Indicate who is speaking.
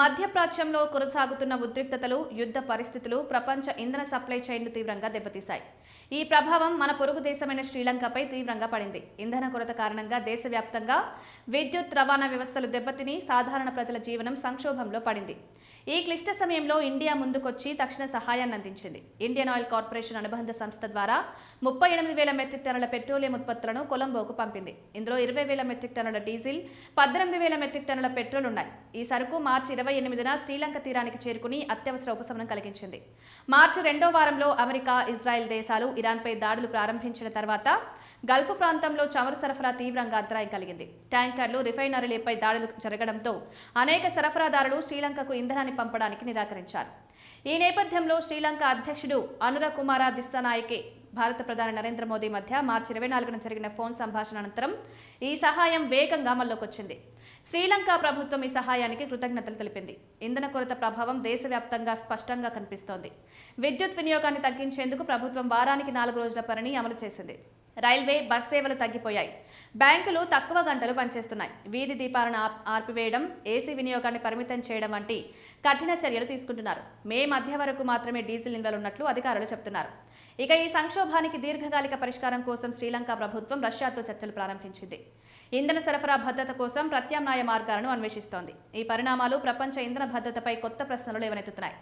Speaker 1: మధ్యప్రాచ్యంలో కొనసాగుతున్న ఉద్రిక్తతలు, యుద్ధ పరిస్థితులు ప్రపంచ ఇంధన సప్లై చైన్ను తీవ్రంగా దెబ్బతీశాయి. ఈ ప్రభావం మన పొరుగు దేశమైన శ్రీలంకపై తీవ్రంగా పడింది. ఇంధన కొరత కారణంగా దేశవ్యాప్తంగా విద్యుత్ రవాణా వ్యవస్థలు దెబ్బతిని సాధారణ ప్రజల జీవనం సంక్షోభంలో పడింది. ఈ క్లిష్ట సమయంలో ఇండియా ముందుకొచ్చి తక్షణ సహాయాన్ని అందించింది. ఇండియన్ ఆయిల్ కార్పొరేషన్ అనుబంధ సంస్థ ద్వారా 38,000 మెట్రిక్ టన్నుల పెట్రోలియం ఉత్పత్తులను కొలంబోకు పంపింది. ఇందులో 20,000 మెట్రిక్ టన్నుల డీజిల్, 18,000 మెట్రిక్ టన్నుల పెట్రోల్ ఉన్నాయి. ఈ సరుకు మార్చి 28న శ్రీలంక తీరానికి చేరుకుని అత్యవసర ఉపశమనం కలిగించింది. మార్చి 2వ వారంలో అమెరికా, ఇజ్రాయెల్ దేశాలు ఇరాన్పై దాడులు ప్రారంభించిన తర్వాత గల్ఫ్ ప్రాంతంలో చమురు సరఫరా తీవ్రంగా అంతరాయం కలిగింది. ట్యాంకర్లు, రిఫైనరీలపై దాడులు జరగడంతో అనేక సరఫరాదారులు శ్రీలంకకు ఇంధనాన్ని పంపడానికి నిరాకరించారు. ఈ నేపథ్యంలో శ్రీలంక అధ్యక్షుడు అనుర కుమార దిస్సనాయకే భారత ప్రధాని నరేంద్ర మోదీ మధ్య మార్చి 24న జరిగిన ఫోన్ సంభాషణ అనంతరం ఈ సహాయం వేగంగా అమల్లోకొచ్చింది. శ్రీలంక ప్రభుత్వం ఈ సహాయానికి కృతజ్ఞతలు తెలిపింది. ఇంధన కొరత ప్రభావం దేశవ్యాప్తంగా స్పష్టంగా కనిపిస్తోంది. విద్యుత్ వినియోగాన్ని తగ్గించేందుకు ప్రభుత్వం వారానికి 4 రోజుల పనిని అమలు చేసింది. రైల్వే, బస్ సేవలు తగ్గిపోయాయి. బ్యాంకులు తక్కువ గంటలు పనిచేస్తున్నాయి. వీధి దీపాలను ఆర్పివేయడం, ఏసీ వినియోగాన్ని పరిమితం చేయడం వంటి కఠిన చర్యలు తీసుకుంటున్నారు. మే మధ్య వరకు మాత్రమే డీజిల్ నిల్వలున్నట్లు అధికారులు చెబుతున్నారు. ఇక ఈ సంక్షోభానికి దీర్ఘకాలిక పరిష్కారం కోసం శ్రీలంక ప్రభుత్వం రష్యాతో చర్చలు ప్రారంభించింది. ఇంధన సరఫరా భద్రత కోసం ప్రత్యామ్నాయ మార్గాలను అన్వేషిస్తోంది. ఈ పరిణామాలు ప్రపంచ ఇంధన భద్రతపై కొత్త ప్రశ్నలు లేవనెత్తుతున్నాయి.